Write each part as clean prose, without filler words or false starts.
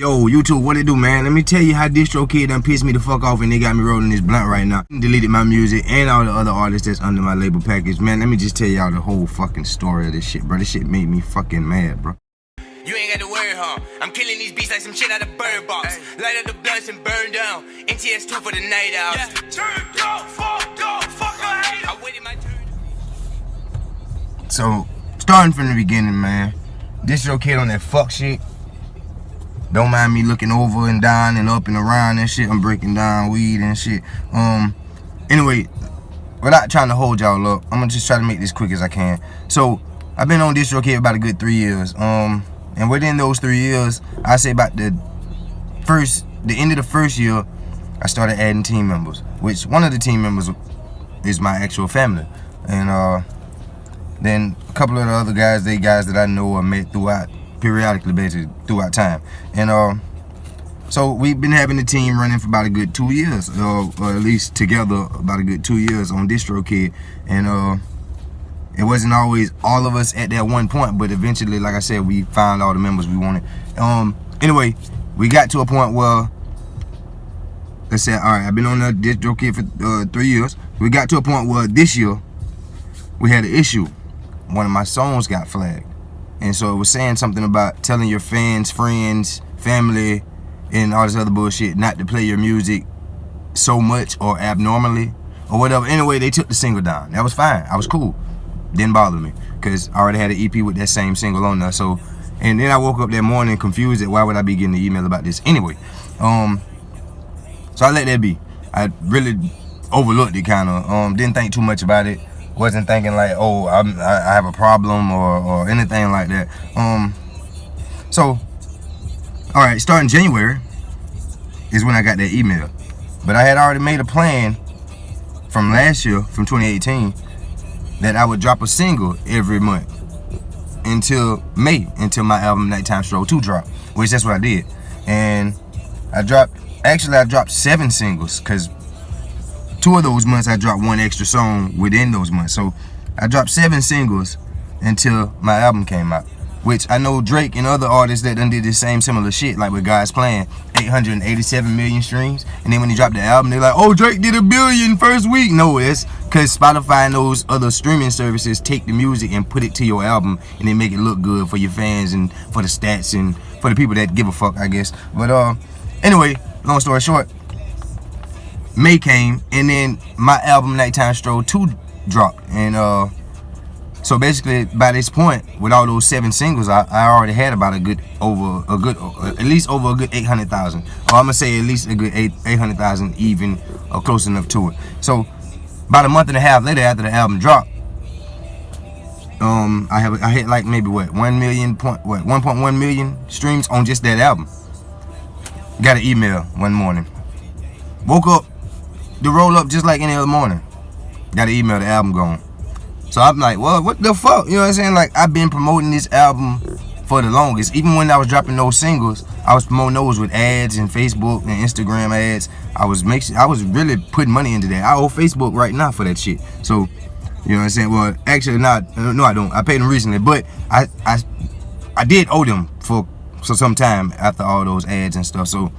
Yo, YouTube, what it do, man? Let me tell you how Distrokid done pissed me the fuck off and they got me rolling this blunt right now. Deleted my music and all the other artists that's under my label package. Man, let me just tell y'all the whole fucking story of this shit, bro. This shit made me fucking mad, bro. You ain't got to worry, huh? I'm killing these beats like some shit out of bird box. Light up the blunts and burn down. NTS2 for the night out. Yeah. Turned up, fucked up, fuck a hater. I waited my turn. So, starting from the beginning, man. Distrokid on that fuck shit. Don't mind me looking over and down and up and around and shit. I'm breaking down weed and shit. Anyway, without trying to hold y'all up, I'm gonna just try to make this quick as I can. So, I've been on Distrokid about a good 3 years. And within those 3 years, I say about the end of the first year, I started adding team members. Which one of the team members is my actual family. And then a couple of the other guys, they guys that I know or met throughout, periodically, basically, throughout time. And so we've been having the team running for about a good 2 years, or at least together about a good 2 years on Distrokid. And it wasn't always all of us at that one point, but eventually, like I said, we found all the members we wanted. Anyway, we got to a point where, let's say, all right, I've been on the Distrokid for 3 years. We got to a point where this year, we had an issue. One of my songs got flagged. And so it was saying something about telling your fans, friends, family, and all this other bullshit not to play your music so much or abnormally or whatever. Anyway, they took the single down. That was fine. I was cool. Didn't bother me because I already had an EP with that same single on there. So, and then I woke up that morning confused that why would I be getting an email about this anyway. So I let that be. I really overlooked it, kind of. Didn't think too much about it. Wasn't thinking like, oh, I have a problem or anything like that. So, all right, starting January is when I got that email. But I had already made a plan from last year, from 2018, that I would drop a single every month until May, until my album Nighttime Stroll 2 dropped, which that's what I did. And I dropped 7 singles, because 2 of those months I dropped 1 extra song within those months. So I dropped 7 singles until my album came out, which I know Drake and other artists that done did the same similar shit, like with God's Plan, 887 million streams. And then when he dropped the album, they're like, oh, Drake did 1 billion first week. No, it's because Spotify and those other streaming services take the music and put it to your album, and they make it look good for your fans and for the stats and for the people that give a fuck, I guess. But anyway, long story short, May came, and then my album Nighttime Stroll 2 dropped. And so basically by this point, with all those 7 singles, I already had about at least over a good 800,000. Or I'm gonna say at least a good 800,000 even, or close enough to it. So about a month and a half later, after the album dropped, I hit like maybe 1.1 million streams on just that album. Got an email one morning. Woke up, the roll up just like any other morning. Got an email, the album gone. So I'm like, well, what the fuck? You know what I'm saying? Like, I've been promoting this album for the longest. Even when I was dropping those singles, I was promoting those with ads and Facebook and Instagram ads. I was really putting money into that. I owe Facebook right now for that shit. So, you know what I'm saying? Well, actually, no, I don't. I paid them recently, but I did owe them for some time after all those ads and stuff. So,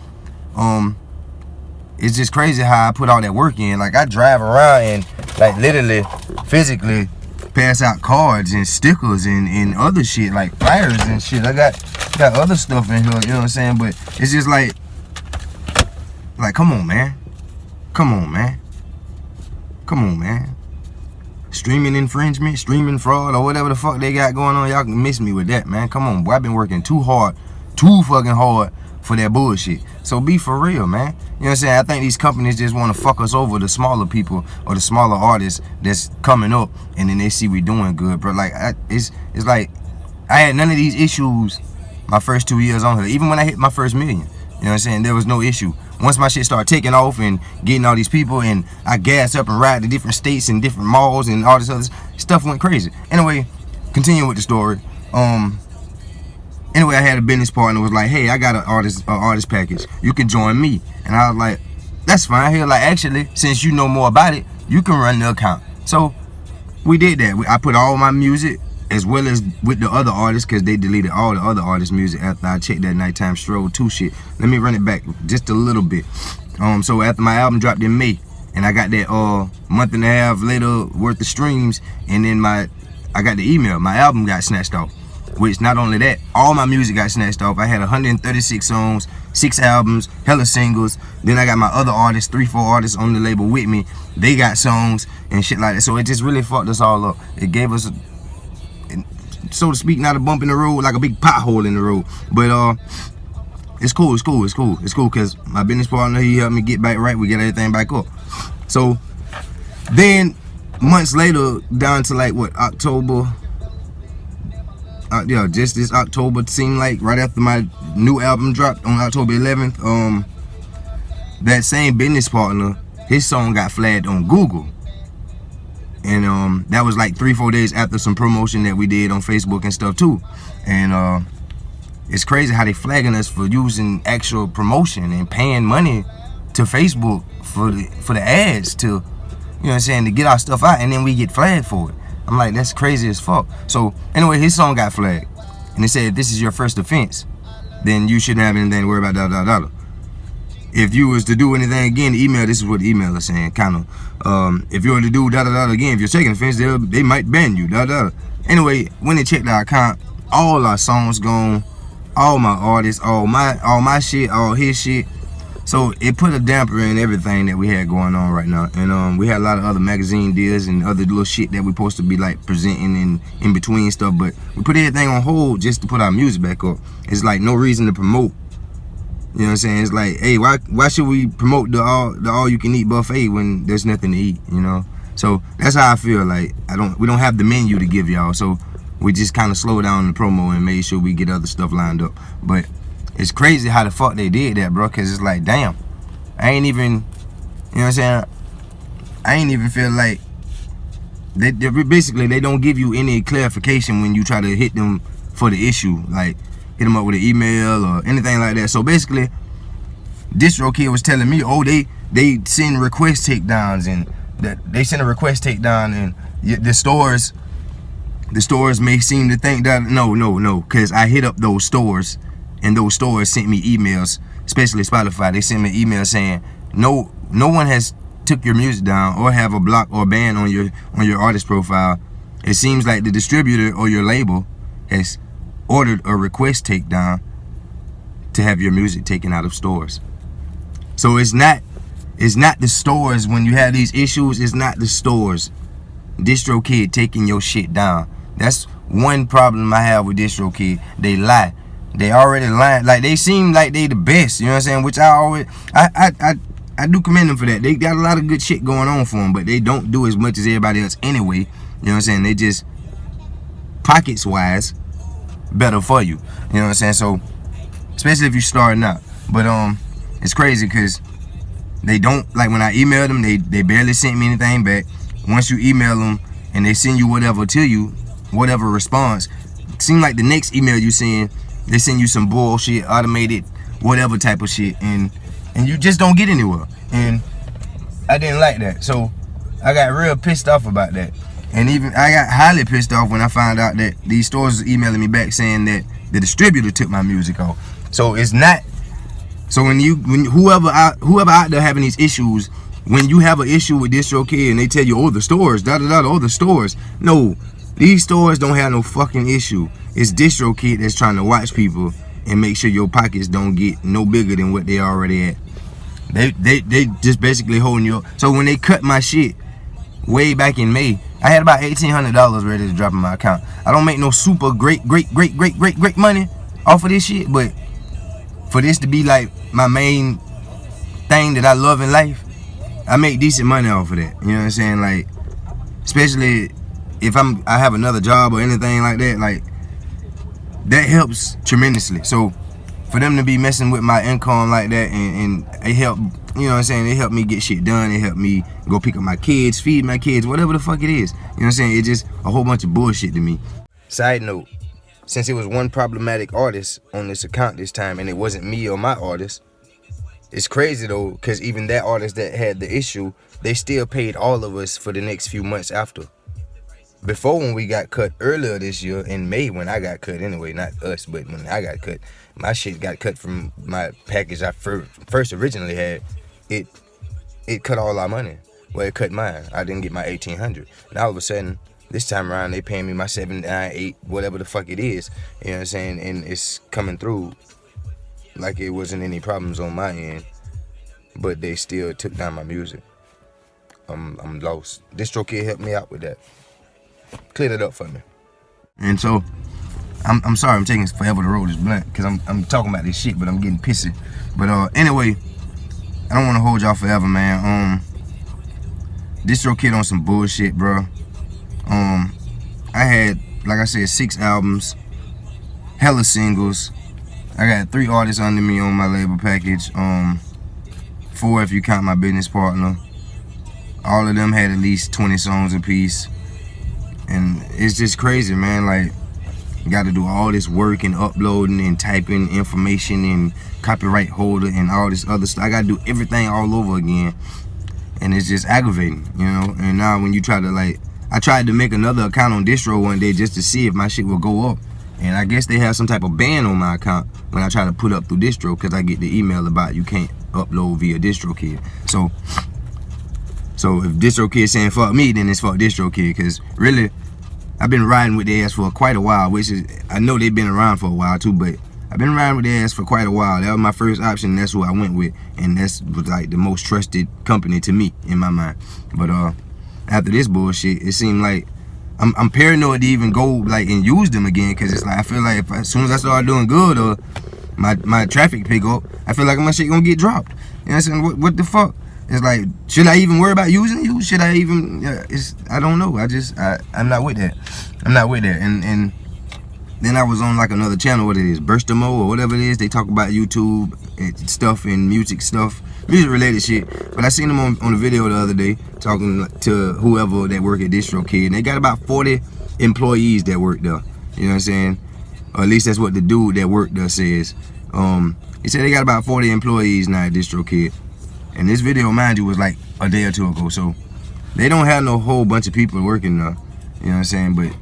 it's just crazy how I put all that work in. Like, I drive around and, like, literally, physically pass out cards and stickers and other shit, like flyers and shit. I got other stuff in here, you know what I'm saying? But it's just like, come on, man. Come on, man. Come on, man. Streaming infringement, streaming fraud, or whatever the fuck they got going on, y'all can miss me with that, man. Come on, boy. I've been working too fucking hard for that bullshit. So be for real, man. You know what I'm saying? I think these companies just want to fuck us over, the smaller people or the smaller artists that's coming up, and then they see we doing good, bro. Like, it's like I had none of these issues my first 2 years on here. Even when I hit my first million, you know what I'm saying? There was no issue. Once my shit started taking off and getting all these people, and I gassed up and ride to different states and different malls and all this other stuff, went crazy. Anyway, continuing with the story. Anyway, I had a business partner was like, hey, I got an artist package. You can join me. And I was like, that's fine. He was like, actually, since you know more about it, you can run the account. So we did that. I put all my music as well as with the other artists, because they deleted all the other artists' music after I checked that Nighttime Stroll 2 shit. Let me run it back just a little bit. So after my album dropped in May, and I got that month and a half later worth of streams, and then I got the email, my album got snatched off. Which not only that, all my music got snatched off. I had 136 songs, 6 albums, hella singles. Then I got my other artists, 3-4 artists on the label with me. They got songs and shit like that. So it just really fucked us all up. It gave us, so to speak, not a bump in the road, like a big pothole in the road. But it's cool, it's cool, it's cool. It's cool because my business partner, he helped me get back right. We get everything back up. So then months later, down to like what, October, yeah, just this October, it seemed like right after my new album dropped on October 11th, that same business partner, his song got flagged on Google. And that was like 3-4 days after some promotion that we did on Facebook and stuff too. And it's crazy how they flagging us for using actual promotion and paying money to Facebook for the ads to, you know what I'm saying, to get our stuff out, and then we get flagged for it. I'm like, that's crazy as fuck. So anyway, his song got flagged, and they said, if this is your first offense, then you shouldn't have anything to worry about, If you was to do anything again, the email, this is what the email is saying, kind of. If you were to do again, if you're taking offense, they might ban you, Anyway, when they checked our account, all our songs gone, all my artists, all my shit, all his shit. So it put a damper in everything that we had going on right now. And we had a lot of other magazine deals and other little shit that we supposed to be like presenting and in between stuff, but we put everything on hold just to put our music back up. It's like no reason to promote. You know what I'm saying? It's like, hey, why should we promote the all you can eat buffet when there's nothing to eat, you know? So that's how I feel. Like we don't have the menu to give y'all, so we just kind of slowed down the promo and made sure we get other stuff lined up. But it's crazy how the fuck they did that, bro, because it's like, damn, I ain't even, you know what I'm saying, I ain't even feel like, they basically, they don't give you any clarification when you try to hit them for the issue, like, hit them up with an email or anything like that. So basically, Distrokid was telling me, oh, they send request takedowns, and that they send a request takedown, and the stores may seem to think that, no, because I hit up those stores, and those stores sent me emails, especially Spotify. They sent me an email saying no one has took your music down or have a block or ban on your artist profile. It seems like the distributor or your label has ordered a request takedown to have your music taken out of stores. So it's not the stores when you have these issues. It's not the stores. Distrokid taking your shit down. That's one problem I have with Distrokid. They lie. They already lying. Like, they seem like they the best, you know what I'm saying? Which I do commend them for that. They got a lot of good shit going on for them, but they don't do as much as everybody else anyway. You know what I'm saying? They just, pockets wise, better for you. You know what I'm saying? So, especially if you're starting out. But it's crazy because they don't, like when I emailed them, they barely sent me anything back. Once you email them and they send you whatever to you, whatever response, it seems like the next email you send, they send you some bullshit, automated, whatever type of shit, and you just don't get anywhere. And I didn't like that, so I got real pissed off about that. And even I got highly pissed off when I found out that these stores was emailing me back saying that the distributor took my music off. So it's not. So when whoever out there having these issues, when you have an issue with Distrokid and they tell you, oh, the stores, oh, the stores. No, these stores don't have no fucking issue. It's Distrokid that's trying to watch people and make sure your pockets don't get no bigger than what they already at. They just basically holding you up. So when they cut my shit way back in May, I had about $1,800 ready to drop in my account. I don't make no super great money off of this shit, but for this to be like my main thing that I love in life, I make decent money off of that. You know what I'm saying? Like, especially if I have another job or anything like that, like, that helps tremendously. So for them to be messing with my income like that, and it helped, you know what I'm saying, it helped me get shit done. It helped me go pick up my kids, feed my kids, whatever the fuck it is. You know what I'm saying? It's just a whole bunch of bullshit to me. Side note, since it was one problematic artist on this account this time, and it wasn't me or my artist, it's crazy though, because even that artist that had the issue, they still paid all of us for the next few months after. before when we got cut earlier this year in May, when I got cut anyway, not us, but when I got cut, my shit got cut from my package I first originally had. It cut all our money. Well, it cut mine. I didn't get my 1,800. And all of a sudden, this time around, they paying me my 798, whatever the fuck it is. You know what I'm saying? And it's coming through like it wasn't any problems on my end, but they still took down my music. I'm lost. Distrokid helped me out with that. Cleared it up for me. And so, I'm sorry I'm taking forever to roll this blunt, because I'm talking about this shit, but I'm getting pissy. But anyway, I don't want to hold y'all forever, man. Distrokid on some bullshit, bro. I had, like I said, 6 albums, hella singles. I got 3 artists under me on my label package. 4 if you count my business partner. All of them had at least 20 songs apiece. And it's just crazy, man. Like, you got to do all this work and uploading and typing information and copyright holder and all this other stuff. I got to do everything all over again. And it's just aggravating, you know. And now when you try to, like, I tried to make another account on Distro one day just to see if my shit will go up. And I guess they have some type of ban on my account when I try to put up through Distro, because I get the email about you can't upload via Distrokid. So if Distrokid saying fuck me, then it's fuck Distrokid, because really, I've been riding with their ass for quite a while, which is, I know they've been around for a while too, but I've been riding with their ass for quite a while. That was my first option, that's who I went with, and that's was like the most trusted company to me in my mind. But after this bullshit, it seemed like I'm paranoid to even go like and use them again, because it's like I feel like as soon as I start doing good or my traffic pick up, I feel like my shit gonna get dropped. You know what I'm saying? What the fuck? It's like, should I even worry about using you? Should I even? I don't know. I'm not with that. I'm not with that. And then I was on like another channel, what it is, Burstamo or whatever it is. They talk about YouTube and stuff and music stuff, music related shit. But I seen them on the video the other day talking to whoever that work at Distrokid, and they got about 40 employees that work there. You know what I'm saying? Or at least that's what the dude that worked there says. He said they got about 40 employees now at Distrokid. And this video, mind you, was like a day or 2 ago. So they don't have no whole bunch of people working there. You know what I'm saying? But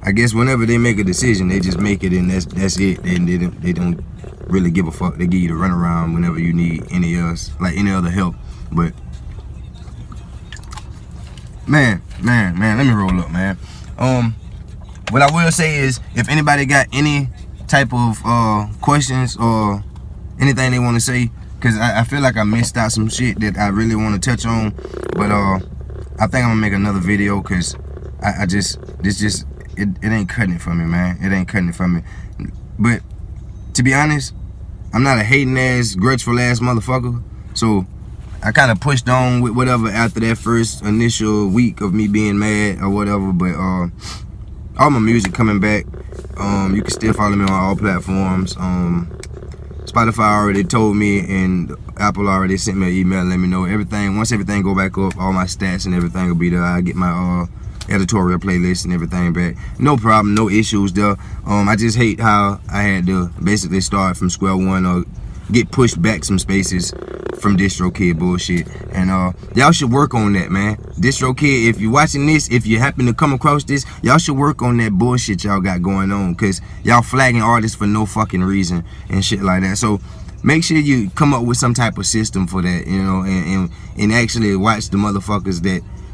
I guess whenever they make a decision, they just make it, and that's it. And they don't really give a fuck. They give you the runaround whenever you need any other help. But man, let me roll up, man. What I will say is, if anybody got any type of questions or anything they want to say, because I feel like I missed out some shit that I really want to touch on, but I think I'm gonna make another video, because it ain't cutting it for me, man. It ain't cutting it for me. But to be honest, I'm not a hating ass, grudgeful ass motherfucker. So I kind of pushed on with whatever after that first initial week of me being mad or whatever. But all my music coming back. You can still follow me on all platforms. Spotify already told me, and Apple already sent me an email and let me know everything. Once everything go back up, all my stats and everything will be there. I get my editorial playlist and everything back. No problem, no issues there. I just hate how I had to basically start from square one or get pushed back some spaces from Distrokid bullshit. And y'all should work on that, man. Distrokid, if you're watching this, if you happen to come across this, y'all should work on that bullshit y'all got going on, because y'all flagging artists for no fucking reason and shit like that. So make sure you come up with some type of system for that, you know, and actually watch the motherfuckers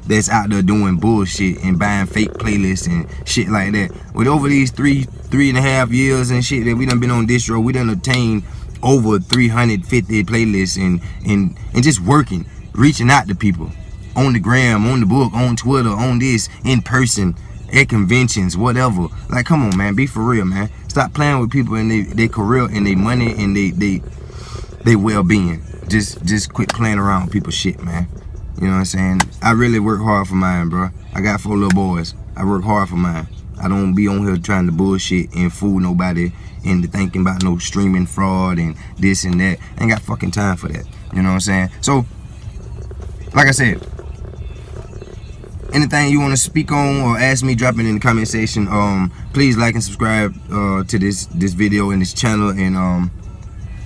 that's out there doing bullshit and buying fake playlists and shit like that. With over these three and a half years and shit that we done been on Distro, we done obtained over 350 playlists and just working, reaching out to people on the gram, on the book, on Twitter, on this, in person, at conventions, whatever. Like, come on, man, be for real, man. Stop playing with people and their career and their money and they well-being. Just quit playing around with people's shit, man. You know what I'm saying? I really work hard for mine, bro. I got 4 little boys. I work hard for mine. I don't be on here trying to bullshit and fool nobody into thinking about no streaming fraud and this and that. I ain't got fucking time for that. You know what I'm saying? So, like I said, anything you want to speak on or ask me, drop it in the comment section. Please like and subscribe to this video and this channel, and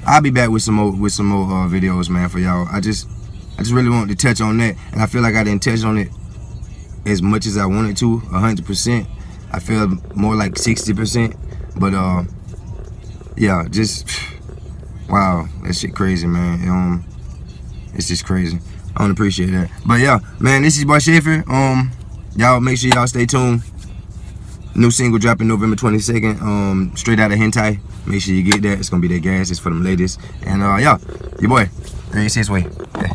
I'll be back with some more videos, man, for y'all. I just really wanted to touch on that, and I feel like I didn't touch on it as much as I wanted to, 100%. I feel more like 60%. But yeah, just wow, that shit crazy, man. It's just crazy. I don't appreciate that. But yeah, man, this is your boy SHEAFY. Y'all make sure y'all stay tuned. New single dropping November 22nd. Straight out of Hentai. Make sure you get that. It's gonna be that gas. It's for them ladies. And yeah, your boy, 36 way. Yeah.